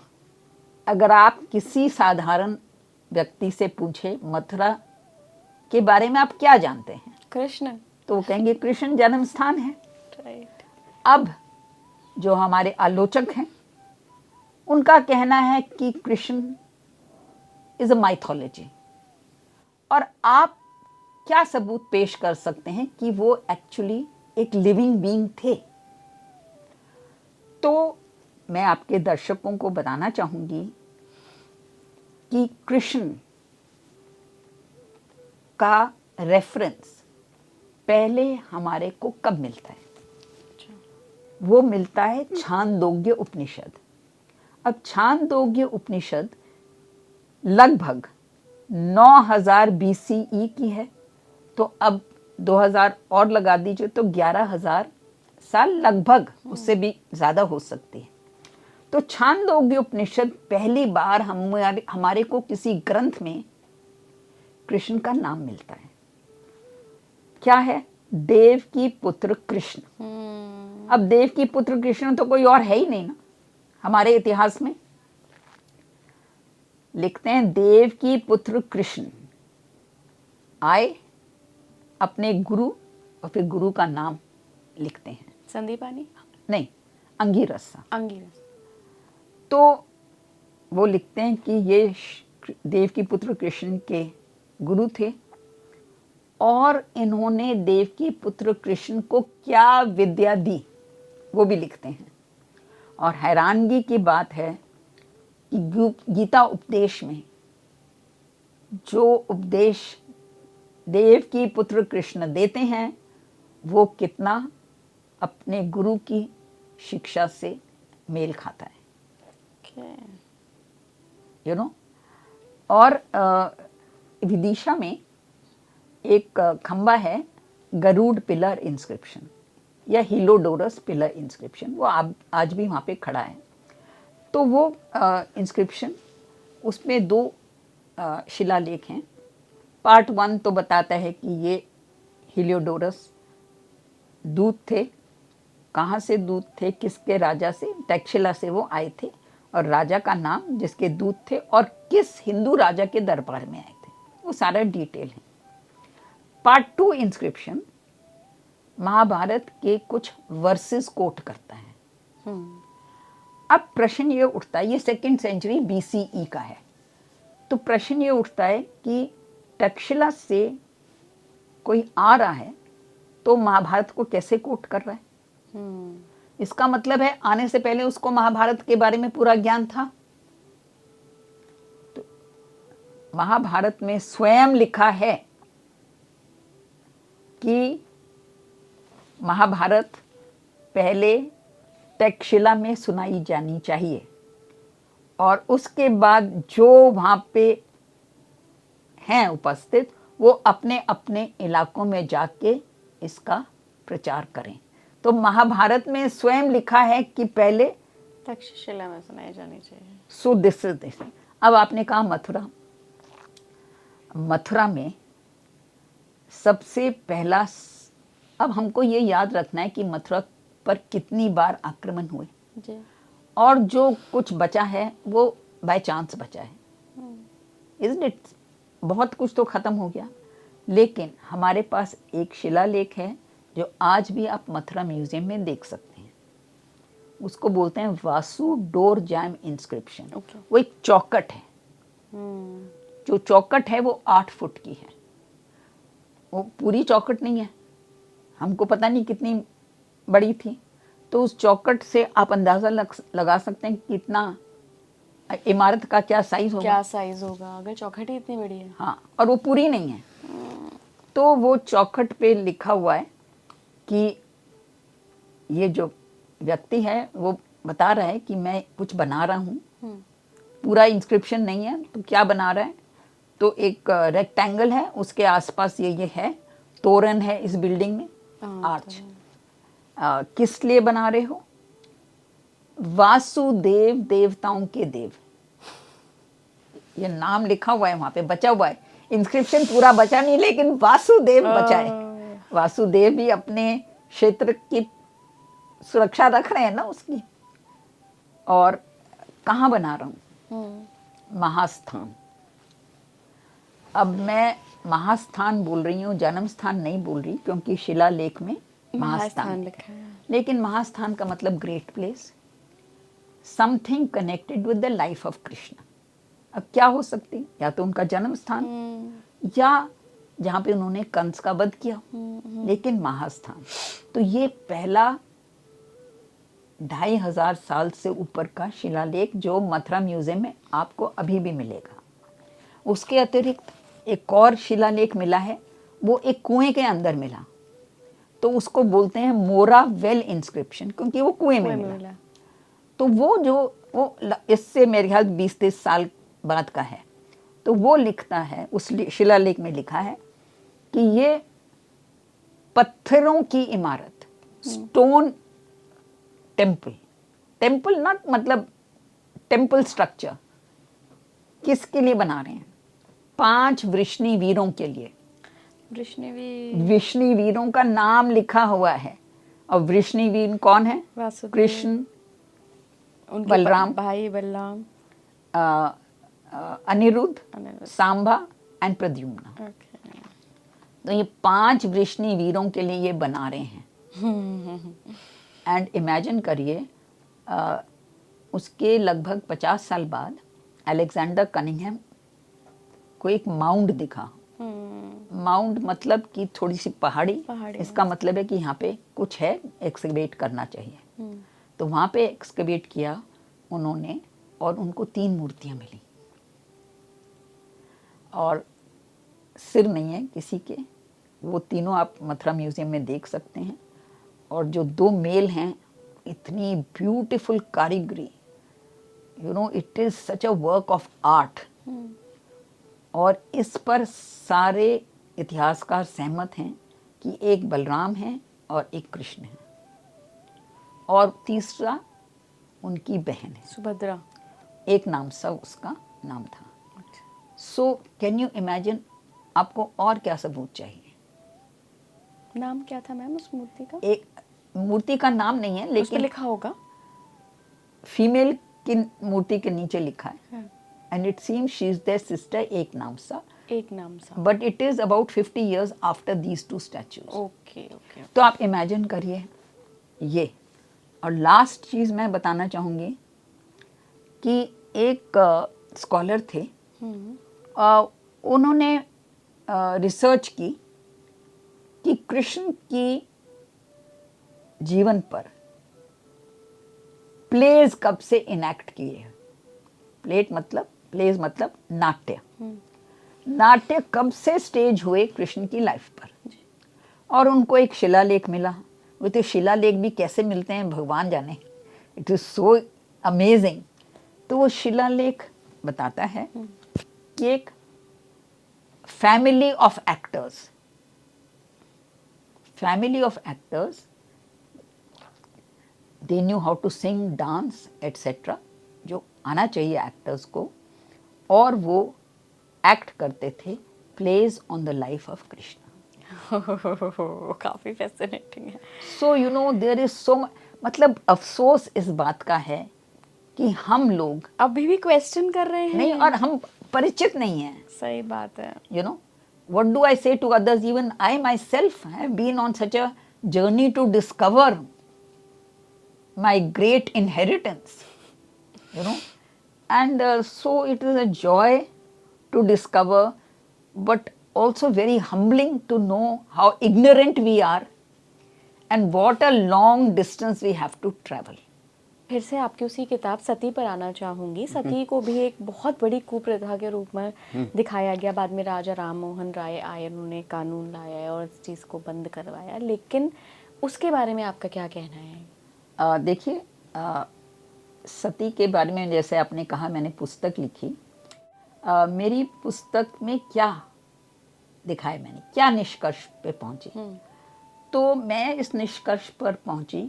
अगर आप किसी साधारण व्यक्ति से पूछे मथुरा के बारे में आप क्या जानते हैं, कृष्ण, तो वो कहेंगे कृष्ण जन्म स्थान है। राइट। अब जो हमारे आलोचक हैं उनका कहना है कि कृष्ण इज अ माइथोलॉजी, और आप क्या सबूत पेश कर सकते हैं कि वो एक्चुअली एक लिविंग बीइंग थे? तो मैं आपके दर्शकों को बताना चाहूंगी कि कृष्ण का रेफरेंस पहले हमारे को कब मिलता है। वो मिलता है छांदोग्य उपनिषद। अब छांदोग्य उपनिषद लगभग 9000 BCE की है, तो अब 2000 और लगा दीजिए तो 11000 साल लगभग, उससे भी ज़्यादा हो सकती है। तो छांदोग्य उपनिषद पहली बार हमारे को किसी ग्रंथ में कृष्ण का नाम मिलता है। क्या है? देव की पुत्र कृष्ण। अब देव की पुत्र कृष्ण तो कोई और है ही नहीं ना हमारे इतिहास में। लिखते हैं देव की पुत्र कृष्ण आए, अपने गुरु, और फिर गुरु का नाम लिखते हैं। संदीपानी नहीं, अंगिरस। तो वो लिखते हैं कि ये देव की पुत्र कृष्ण के गुरु थे और इन्होंने देव की पुत्र कृष्ण को क्या विद्या दी वो भी लिखते हैं। और हैरानगी की बात है कि गीता उपदेश में जो उपदेश देव की पुत्र कृष्ण देते हैं वो कितना अपने गुरु की शिक्षा से मेल खाता है, यू नो। और विदिशा में एक खंबा है, गरुड़ पिलर इंस्क्रिप्शन या हीलोडोरस पिलर इंस्क्रिप्शन, वो आज भी वहाँ पे खड़ा है। तो वो इंस्क्रिप्शन, उसमें 2 शिलालेख हैं। पार्ट 1 तो बताता है कि ये हीलियोडोरस दूत थे, कहाँ से दूत थे, किसके राजा से, तक्षशिला से वो आए थे, और राजा का नाम जिसके दूत थे और किस हिंदू राजा के दरबार में आए थे, वो सारा डिटेल है। पार्ट 2 इंस्क्रिप्शन महाभारत के कुछ वर्सेस कोट करता है। अब प्रश्न ये उठता है, ये 2nd सेंचुरी BCE का है, तो प्रश्न ये उठता है कि तक्षशिला से कोई आ रहा है तो महाभारत को कैसे कोट कर रहा है? इसका मतलब है आने से पहले उसको महाभारत के बारे में पूरा ज्ञान था। तो महाभारत में स्वयं लिखा है कि महाभारत पहले तक्षशिला में सुनाई जानी चाहिए और उसके बाद जो वहाँ पे हैं उपस्थित वो अपने अपने इलाकों में जाके इसका प्रचार करें। तो महाभारत में स्वयं लिखा है कि पहले तक्षशिला में सुनाई जानी चाहिए। सो दिस इज दिस। अब आपने कहा मथुरा, मथुरा में सबसे पहला, अब हमको ये याद रखना है कि मथुरा पर कितनी बार आक्रमण हुए जी। और जो कुछ बचा है वो बाय चांस बचा है, इज़न्ट इट? बहुत कुछ तो खत्म हो गया, लेकिन हमारे पास एक शिलालेख है जो आज भी आप मथुरा म्यूजियम में देख सकते हैं। उसको बोलते हैं वासु डोर जैम इंस्क्रिप्शन। वो एक चौखट है। जो चौखट है वो 8 फुट की है, वो पूरी चौखट नहीं है, हमको पता नहीं कितनी बड़ी थी। तो उस चौखट से आप अंदाजा लगा सकते हैं कितना इमारत का क्या साइज होगा, अगर चौखट ही इतनी बड़ी है। हाँ, और वो पूरी नहीं है। तो वो चौखट पे लिखा हुआ है कि ये जो व्यक्ति है वो बता रहा है कि मैं कुछ बना रहा हूँ। पूरा इंस्क्रिप्शन नहीं है तो क्या बना रहा है, तो एक रेक्टेंगल है, उसके आसपास ये है, तोरण है इस बिल्डिंग में, आर्च। किस लिए बना रहे हो? वासुदेव, देवताओं के देव, ये नाम लिखा हुआ है वहां पे, बचा हुआ है। इंस्क्रिप्शन पूरा बचा नहीं, लेकिन वासुदेव बचा है। वासुदेव भी अपने क्षेत्र की सुरक्षा रख रहे हैं ना उसकी। और कहाँ बना रहा हूँ? महास्थान। अब मैं महास्थान बोल रही हूँ, जन्म स्थान नहीं बोल रही, क्योंकि शिलालेख में महास्थान लिखा है। लेकिन महास्थान का मतलब great place, something connected with the life of Krishna. अब क्या हो सकती, या तो उनका जन्म स्थान या जहाँ पे उन्होंने कंस का वध किया, लेकिन महास्थान। तो ये पहला 2500 साल से ऊपर का शिलालेख जो मथुरा म्यूजियम में आपको अभी भी मिलेगा। उसके अतिरिक्त एक और शिलालेख मिला है, वो एक कुएं के अंदर मिला, तो उसको बोलते हैं मोरा वेल इंस्क्रिप्शन, क्योंकि वो कुएं में मिला। तो वो इससे मेरे ख्याल 20-30 साल बाद का है। तो वो लिखता है, उस शिलालेख में लिखा है कि ये पत्थरों की इमारत, स्टोन टेम्पल, टेम्पल नॉट मतलब टेम्पल स्ट्रक्चर, किसके लिए बना रहे हैं? 5 वृष्णि वीरों के लिए। वृष्णि वीरों का नाम लिखा हुआ है। और वृष्णि वीर कौन है? कृष्ण, बलराम, भाई बलराम, अनिरुद्ध, सांबा एंड प्रद्युम्न। तो ये 5 वृष्णि वीरों के लिए ये बना रहे हैं। एंड इमेजिन करिए, उसके लगभग 50 साल बाद अलेक्जेंडर कनिंघम को एक माउंड दिखा। माउंड मतलब कि थोड़ी सी पहाड़ी। इसका मतलब है कि यहाँ पे कुछ है, एक्सकवेट करना चाहिए। तो वहाँ पे एक्सकवेट किया उन्होंने और उनको 3 मूर्तियाँ मिली। और सिर नहीं है किसी के। वो तीनों आप मथुरा म्यूजियम में देख सकते हैं। और जो 2 मेल हैं, इतनी ब्यूटीफुल कारीगरी, you know, it is such a work of art. और इस पर सारे इतिहासकार सहमत हैं कि एक बलराम है और एक कृष्ण है, और तीसरा उनकी बहन है सुभद्रा। एक नाम सा उसका नाम था। सो कैन यू इमेजिन, आपको और क्या सबूत चाहिए? नाम क्या था मैम उस मूर्ति का? एक मूर्ति का नाम नहीं है, उस पे लेकिन लिखा होगा। फीमेल की मूर्ति के नीचे लिखा है, हाँ, and it seems she is their sister, एक नाम सा। एक नाम सा। But it is about 50 years after these 2 statues. Okay okay. तो आप इमेजिन करिए ये। और लास्ट चीज मैं बताना चाहूंगी कि एक स्कॉलर थे, उन्होंने रिसर्च की कि कृष्ण की जीवन पर प्लेज कब से इनैक्ट किए हैं। प्लेज मतलब नाट्य। नाट्य कब से स्टेज हुए कृष्ण की लाइफ पर। और उनको एक शिलालेख मिला। वो तो शिलालेख भी कैसे मिलते हैं भगवान जाने, इट इज सो अमेजिंग। तो वो शिलालेख बताता है कि एक family of actors they knew how to sing, dance etcetera, जो आना चाहिए एक्टर्स को, और वो एक्ट करते थे plays on the life of Krishna. काफी फैसिनेटिंग है। So you know there is so, मतलब अफसोस इस बात का है कि हम लोग अभी भी क्वेश्चन कर रहे हैं। नहीं, और हम परिचित नहीं हैं। सही बात है। You know, what do I say to others? Even I myself have been on such a journey to discover my great inheritance, you know, and so it is a joy to discover, but also very humbling to know how ignorant we are and what a long distance we have to travel. फिर से आपकी उसी किताब सती पर आना चाहूंगी। सती को भी एक बहुत बड़ी कुप्रथा के रूप में दिखाया गया। बाद में राजा राम मोहन राय आए, उन्होंने कानून लाया और इस चीज़ को बंद करवाया। लेकिन उसके बारे में आपका क्या कहना है? देखिए, सती के बारे में जैसे आपने कहा, मैंने पुस्तक लिखी। मेरी पुस्तक में क्या दिखाया, मैंने क्या निष्कर्ष पे पहुंची, तो मैं इस निष्कर्ष पर पहुंची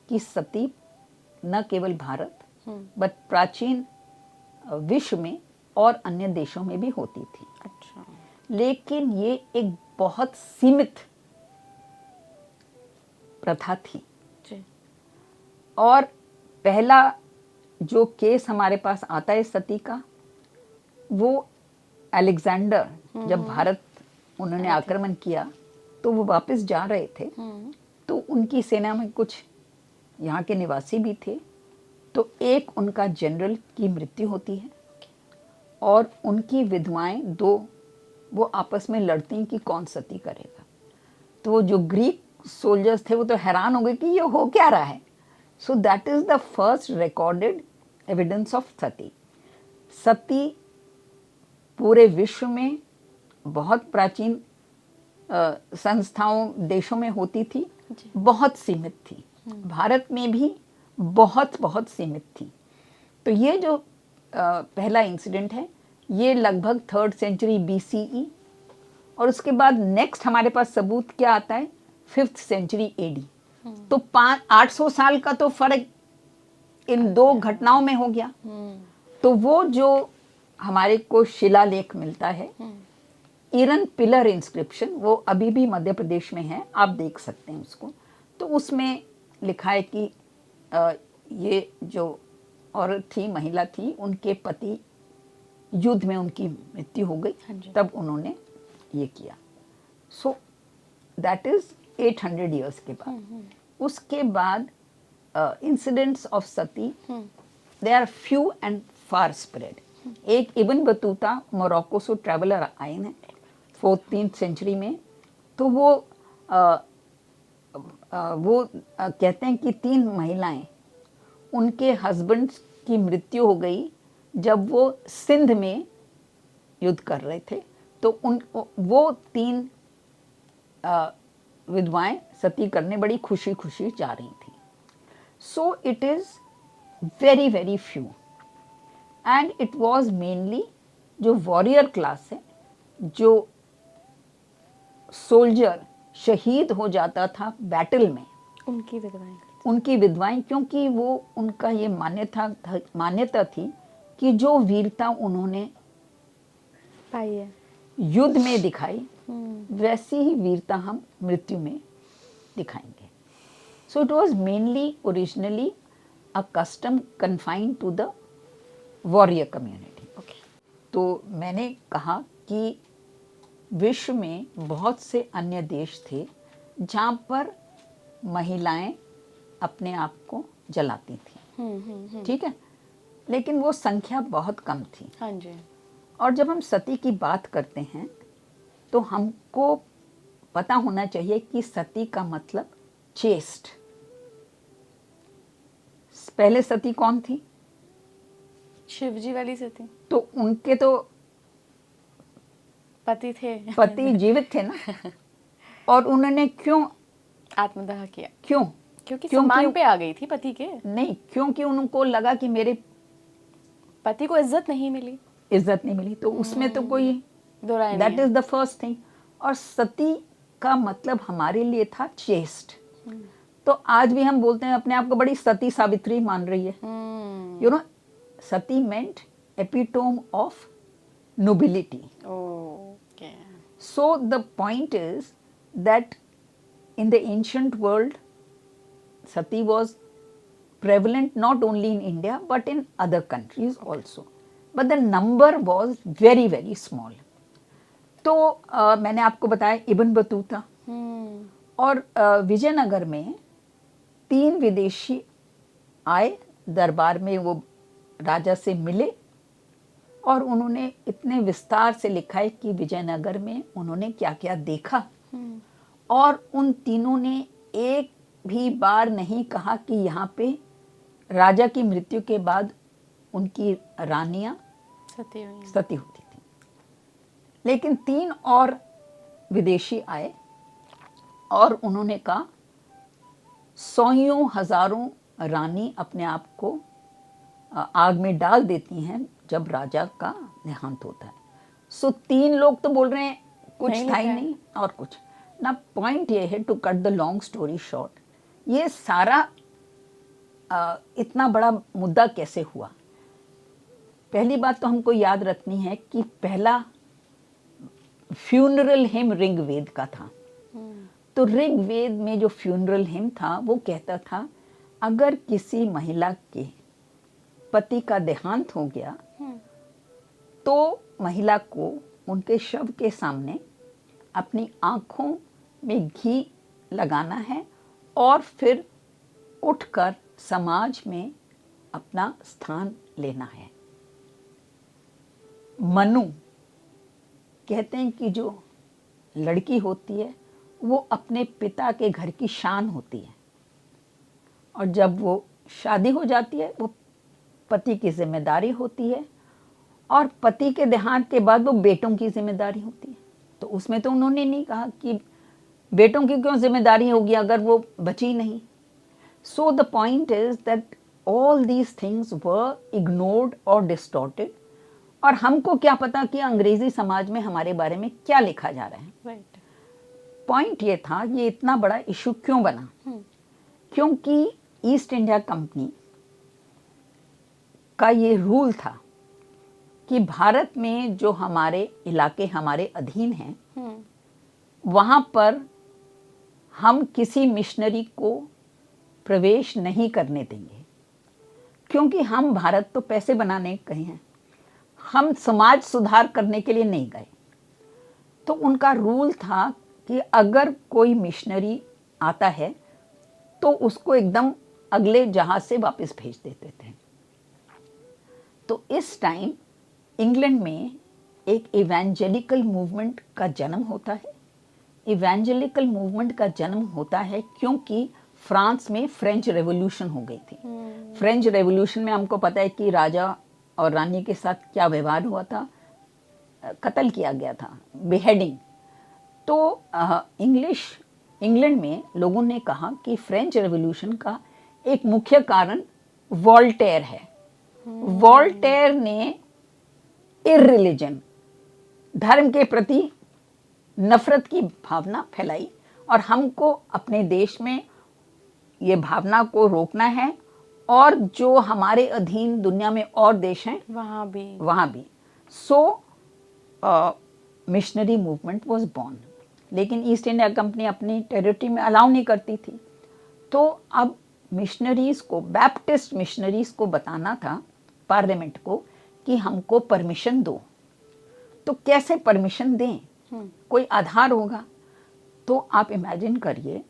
कि सती न केवल भारत बट प्राचीन विश्व में और अन्य देशों में भी होती थी। अच्छा। लेकिन ये एक बहुत सीमित प्रथा थी। जी। और पहला जो केस हमारे पास आता है सती का, वो अलेक्जेंडर, जब भारत उन्होंने आक्रमण किया तो वो वापस जा रहे थे, तो उनकी सेना में कुछ यहाँ के निवासी भी थे। तो एक उनका जनरल की मृत्यु होती है और उनकी विधवाएं 2 वो आपस में लड़ती कि कौन सती करेगा। तो जो ग्रीक सोल्जर्स थे वो तो हैरान हो गए कि ये हो क्या रहा है। So that is the first recorded evidence of sati. Sati पूरे विश्व में बहुत प्राचीन संस्थाओं देशों में होती थी, बहुत सीमित थी। भारत में भी बहुत बहुत सीमित थी। तो ये जो पहला इंसिडेंट है, ये लगभग 3rd century BCE, और उसके बाद नेक्स्ट हमारे पास सबूत क्या आता है, 5th century AD। तो 800 साल का तो फर्क इन 2 घटनाओं में हो गया। तो वो जो हमारे को शिलालेख मिलता है, ईरन पिलर इंस्क्रिप्शन, वो अभी भी मध्य प्रदेश में है, आप देख सकते हैं उसको। तो उसमें लिखा है कि ये जो औरत थी, महिला थी, उनके पति युद्ध में उनकी मृत्यु हो गई, तब उन्होंने ये किया। सो दैट इज 800 years के बाद। उसके बाद incidents of sati they are few and far spread. एक इब्न बतूता मोरक्को से ट्रैवलर आए हैं 14th century में। तो वो कहते हैं कि 3 महिलाएं, उनके हस्बैंड की मृत्यु हो गई जब वो सिंध में युद्ध कर रहे थे, तो वो 3 विधवाएं सती करने बड़ी खुशी खुशी जा रही थी. So it is very very few, and it was mainly जो वॉरियर क्लास है, जो सोल्जर शहीद हो जाता था बैटल में, उनकी विधवाएं, क्योंकि वो उनका ये मान्यता थी कि जो वीरता उन्होंने पाई है, युद्ध में दिखाई, वैसी ही वीरता हम मृत्यु में दिखाएंगे. So it was mainly originally a custom confined to the warrior community. तो मैंने कहा कि विश्व में बहुत से अन्य देश थे जहाँ पर महिलाएं अपने आप को जलाती थी. ठीक है, लेकिन वो संख्या बहुत कम थी. हाँ जी. और जब हम सती की बात करते हैं तो हमको पता होना चाहिए कि सती का मतलब चेस्ट. पहले सती कौन थी? शिवजी वाली सती. तो उनके तो पति थे. पति जीवित थे ना. और उन्होंने क्यों आत्मदाह किया? क्यों? क्योंकि सम्मान पे आ गई थी पति के. नहीं, क्योंकि उनको लगा कि मेरे पति को इज्जत नहीं मिली. तो उसमें तो कोई that is the first thing. और सती का मतलब हमारे लिए था चेस्ट. तो आज भी हम बोलते हैं अपने आप को बड़ी सती सावित्री मान रही है. You no, Sati meant epitome of nobility. Okay. So the point is that in the ancient world, sati was prevalent not only in India but in other countries also. But the number was very very small. तो मैंने आपको बताया Ibn Battuta और विजयनगर में 3 विदेशी आए दरबार में. वो राजा से मिले और उन्होंने इतने विस्तार से लिखा है कि विजयनगर में उन्होंने क्या क्या देखा. और उन तीनों ने एक भी बार नहीं कहा कि यहाँ पे राजा की मृत्यु के बाद उनकी रानियां सती होती थी. लेकिन 3 और विदेशी आए और उन्होंने कहा 100 हजारों रानी अपने आप को आग में डाल देती हैं जब राजा का देहांत होता है. सो 3 लोग तो बोल रहे हैं कुछ था ही नहीं और कुछ ना. पॉइंट ये है, to cut the long story short, ये सारा इतना बड़ा मुद्दा कैसे हुआ. पहली बात तो हमको याद रखनी है कि पहला फ्यूनरल हिम ऋग्वेद का था. तो ऋग्वेद में जो फ्यूनरल हिम था वो कहता था अगर किसी महिला के पति का देहांत हो गया तो महिला को उनके शव के सामने अपनी आंखों में घी लगाना है और फिर उठकर समाज में अपना स्थान लेना है. मनु कहते हैं कि जो लड़की होती है वो अपने पिता के घर की शान होती है और जब वो शादी हो जाती है वो पति की जिम्मेदारी होती है और पति के देहांत के बाद वो बेटों की जिम्मेदारी होती है. तो उसमें तो उन्होंने नहीं कहा कि बेटों की क्यों जिम्मेदारी होगी अगर वो बची नहीं. So the point is that all these things were ignored और डिस्टॉर्टेड. और हमको क्या पता कि अंग्रेजी समाज में हमारे बारे में क्या लिखा जा रहा है. पॉइंट ये था, ये इतना बड़ा इशू क्यों बना, क्योंकि ईस्ट इंडिया कंपनी का ये रूल था कि भारत में जो हमारे इलाके हमारे अधीन हैं वहाँ पर हम किसी मिशनरी को प्रवेश नहीं करने देंगे, क्योंकि हम भारत तो पैसे बनाने गए हैं, हम समाज सुधार करने के लिए नहीं गए. तो उनका रूल था कि अगर कोई मिशनरी आता है तो उसको एकदम अगले जहाज से वापस भेज देते थे. तो इस टाइम इंग्लैंड में एक इवेंजेलिकल मूवमेंट का जन्म होता है. इवेंजेलिकल मूवमेंट का जन्म होता है क्योंकि फ्रांस में फ्रेंच रेवोल्यूशन हो गई थी. फ्रेंच रेवोल्यूशन में हमको पता है कि राजा और रानी के साथ क्या व्यवहार हुआ था. कत्ल किया गया था, बेहेडिंग। तो इंग्लैंड में लोगों ने कहा कि फ्रेंच रेवोल्यूशन का एक मुख्य कारण वोल्टेयर है। वोल्टेयर ने इररिलीजन, धर्म के प्रति नफरत की भावना फैलाई और हमको अपने देश में ये भावना को रोकना है, और जो हमारे अधीन दुनिया में और देश हैं वहाँ भी। सो मिशनरी मूवमेंट वाज बॉर्न। लेकिन ईस्ट इंडिया कंपनी अपनी टेरिटरी में अलाउ नहीं करती थी। तो अब मिशनरीज को, बैप्टिस्ट मिशनरीज को बताना था पार्लियामेंट को कि हमको परमिशन दो। तो कैसे परमिशन दें, कोई आधार होगा। तो आप इमेजिन करिए,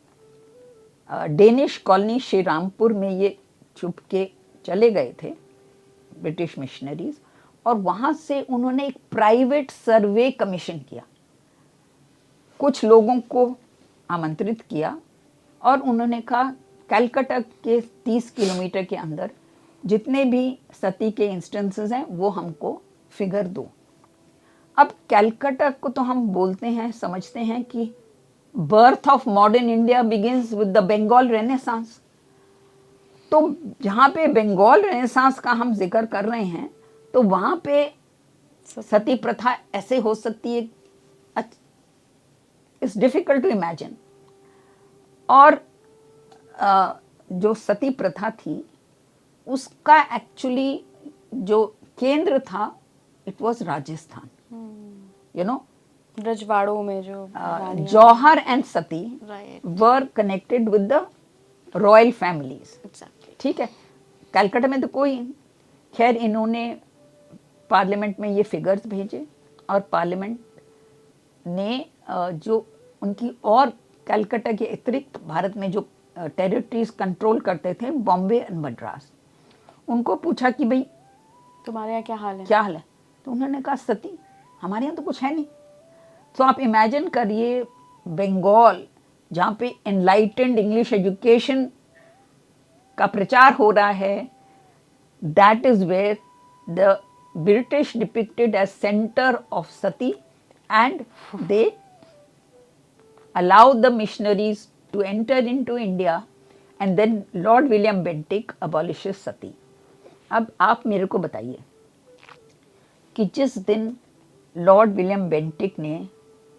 डेनिश कॉलोनी श्री रामपुर में ये छुप के चले गए थे ब्रिटिश मिशनरीज, और वहाँ से उन्होंने एक प्राइवेट सर्वे कमीशन किया, कुछ लोगों को आमंत्रित किया और उन्होंने कहा कलकत्ता के 30 किलोमीटर के अंदर जितने भी सती के इंस्टेंसेस हैं वो हमको फिगर दो। अब कलकत्ता को तो हम बोलते हैं, समझते हैं कि birth of modern India begins with the Bengal renaissance. तो जहाँ पे बंगाल रेनेसांस का हम जिक्र कर रहे हैं, तो वहाँ पे सती प्रथा ऐसे हो सकती है, इट्स डिफिकल्ट टू इमेजिन। और जो सती प्रथा थी उसका एक्चुअली जो केंद्र था, it was Rajasthan. You know, रजवाड़ों में जो jauhar and sati were connected with the royal families. ठीक है, कलकत्ता में तो कोई, खैर इन्होंने पार्लियामेंट में ये फिगर्स भेजे और पार्लियामेंट ने जो उनकी और कलकत्ता के अतिरिक्त भारत में जो टेरिटरीज कंट्रोल करते थे, बॉम्बे एंड मद्रास, उनको पूछा कि भाई तुम्हारे यहाँ क्या हाल है। तो उन्होंने कहा सती हमारे यहाँ तो कुछ है नहीं। तो आप इमेजिन करिए, बंगाल जहाँ पे एनलाइटेंड इंग्लिश एजुकेशन का प्रचार हो रहा है, that is where the British depicted as centre of sati, and they allowed the missionaries to enter into India, and then Lord William Bentinck abolishes सती। अब आप मेरे को बताइए कि जिस दिन लॉर्ड विलियम बेंटिक ने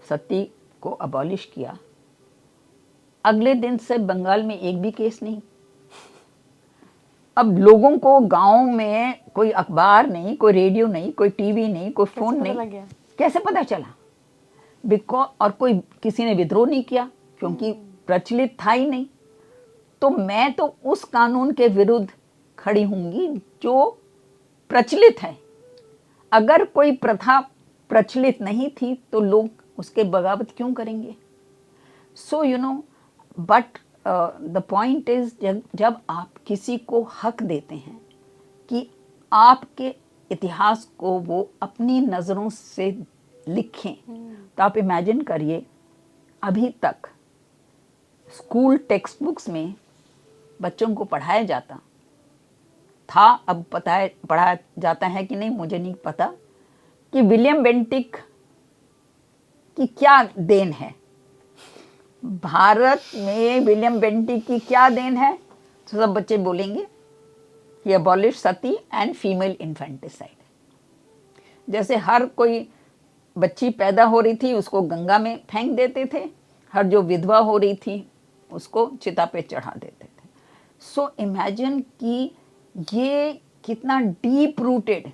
सती को अबॉलिश किया, अगले दिन से बंगाल में एक भी केस नहीं। अब लोगों को गांव में कोई अखबार नहीं, कोई रेडियो नहीं, कोई टीवी नहीं, कोई फोन नहीं, कैसे पता चला? बिकॉज, और कोई किसी ने विद्रोह नहीं किया क्योंकि प्रचलित था ही नहीं। तो मैं तो उस कानून के विरुद्ध खड़ी होंगी जो प्रचलित है। अगर कोई प्रथा प्रचलित नहीं थी तो लोग उसके बगावत क्यों करेंगे? सो you no, but the point is, जब आप किसी को हक देते हैं कि आपके इतिहास को वो अपनी नज़रों से लिखें, तो आप इमेजिन करिए, अभी तक स्कूल टेक्स्ट बुक्स में बच्चों को पढ़ाया जाता था, अब पढ़ाया जाता है कि नहीं मुझे नहीं पता, कि विलियम बेंटिक की क्या देन है, भारत में विलियम बेंटिक की क्या देन है। तो सब बच्चे बोलेंगे ही abolish sati and female infanticide. जैसे हर कोई बच्ची पैदा हो रही थी उसको गंगा में फेंक देते थे, हर जो विधवा हो रही थी उसको चिता पे चढ़ा देते थे। सो इमेजिन कि ये कितना डीप रूटेड,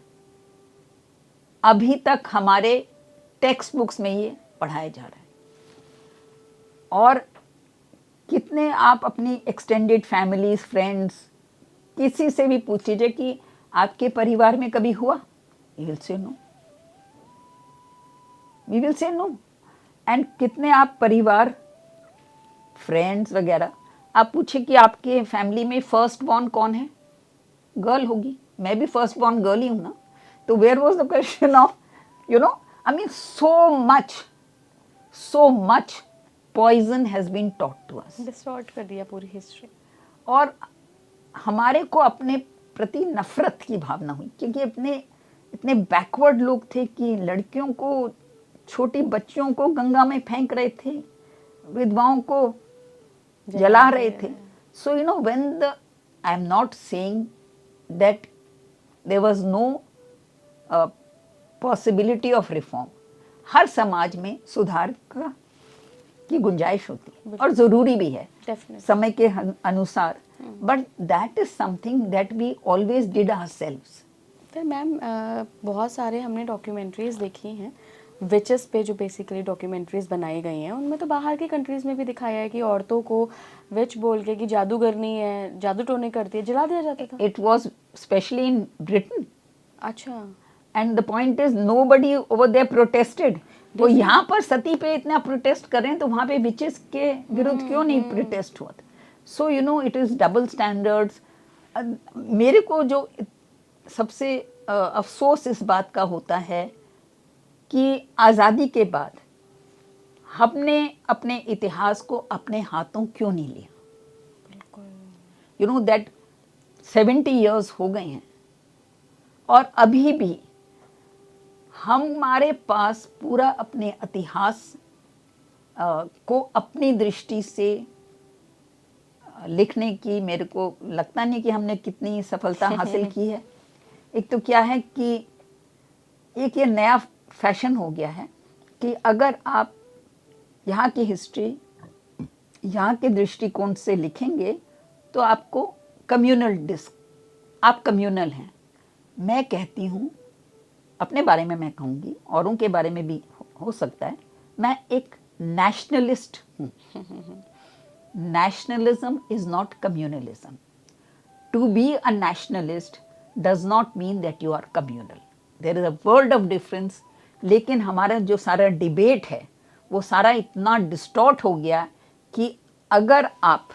अभी तक हमारे टेक्स्ट बुक्स में ये पढ़ाया जा रहा है। और कितने आप अपनी एक्सटेंडेड फैमिलीज, फ्रेंड्स, किसी से भी पूछ लीजिए कि आपके परिवार में कभी हुआ, you will say no, we will say no. And कितने आप परिवार, फ्रेंड्स वगैरह, आप पूछे कि आपके फैमिली में फर्स्ट बॉर्न कौन है, गर्ल होगी, मैं भी फर्स्ट बॉर्न गर्ल ही हूँ ना। तो where was the question of, you know, I mean so much poison has been taught to us, distort कर दिया पूरी हिस्ट्री। और हमारे को अपने प्रति नफरत की भावना हुई, क्योंकि अपने इतने बैकवर्ड लोग थे कि लड़कियों को, छोटी बच्चियों को गंगा में फेंक रहे थे, विधवाओं को जला रहे थे. So you know when the, I am not saying that there was no possibility of reform. हर समाज में सुधार की गुंजाइश होती है और ज़रूरी भी है समय के अनुसार. But that is something that we always did ourselves. फिर मैम बहुत सारे हमने डॉक्यूमेंट्रीज देखी हैं विचेस पे, जो बेसिकली डॉक्यूमेंट्रीज बनाई गई हैं, उनमें तो बाहर की कंट्रीज में भी दिखाया है कि औरतों को विच बोल के कि जादूगरनी है, जादू टोने करती है, जला दिया जाता था. It was specially in Britain. अच्छा. And the point is nobody over there protested. वो यहाँ पर सती पे इतना प्रोटेस्ट करें तो वहाँ पे विचेस के विरुद्ध क्यों नहीं प्रोटेस्ट हुआ. सो you no it is double standards. मेरे को जो सबसे अफसोस इस बात का होता है कि आज़ादी के बाद हमने अपने इतिहास को अपने हाथों क्यों नहीं लिया. यू नो दैट 70 years हो गए हैं और अभी भी हमारे पास पूरा अपने इतिहास को अपनी दृष्टि से लिखने की, मेरे को लगता नहीं कि हमने कितनी सफलता हासिल की है. एक तो क्या है कि एक ये नया फैशन हो गया है कि अगर आप यहाँ की हिस्ट्री, यहाँ के दृष्टिकोण से लिखेंगे तो आपको कम्युनल डिस्क, आप कम्युनल हैं. मैं कहती हूँ, अपने बारे में मैं कहूँगी, औरों के बारे में भी हो सकता है, मैं एक नेशनलिस्ट हूँ. Nationalism is not communalism. To be a nationalist does not mean that you are communal. There is a world of difference. लेकिन हमारा जो सारा डिबेट है वो सारा इतना डिस्टॉर्ट हो गया कि अगर आप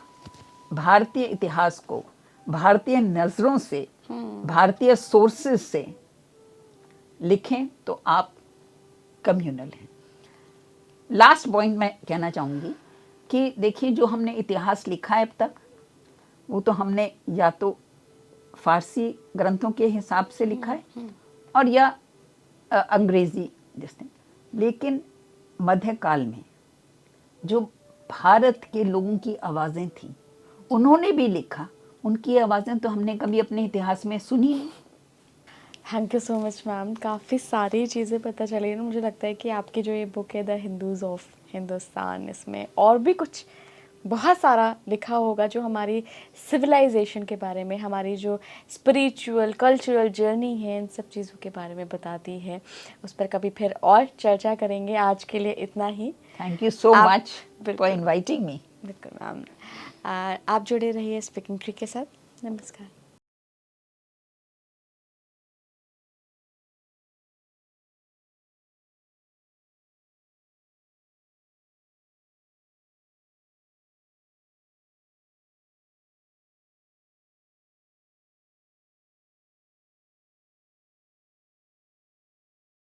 भारतीय इतिहास को भारतीय नज़रों से, भारतीय सोर्सेज से लिखें तो आप कम्युनल हैं. लास्ट पॉइंट मैं कहना चाहूँगी कि देखिए, जो हमने इतिहास लिखा है अब तक, वो तो हमने या तो फारसी ग्रंथों के हिसाब से लिखा है और या अंग्रेजी जिसने. लेकिन मध्यकाल में जो भारत के लोगों की आवाज़ें थीं, उन्होंने भी लिखा. उनकी आवाज़ें तो हमने कभी अपने इतिहास में सुनी नहीं. Thank you so much ma'am. काफ़ी सारी चीज़ें पता चली ना. मुझे लगता है कि आपकी जो ये बुक है द हिंदूज़ ऑफ हिंदुस्तान, इसमें और भी कुछ बहुत सारा लिखा होगा जो हमारी सिविलाइजेशन के बारे में, हमारी जो स्पिरिचुअल कल्चरल जर्नी है, इन सब चीज़ों के बारे में बताती है. उस पर कभी फिर और चर्चा करेंगे. आज के लिए इतना ही. Thank you so much for inviting me. बिल्कुल मैम. आप जुड़े रहिए स्पीकिंग ट्री के साथ. नमस्कार.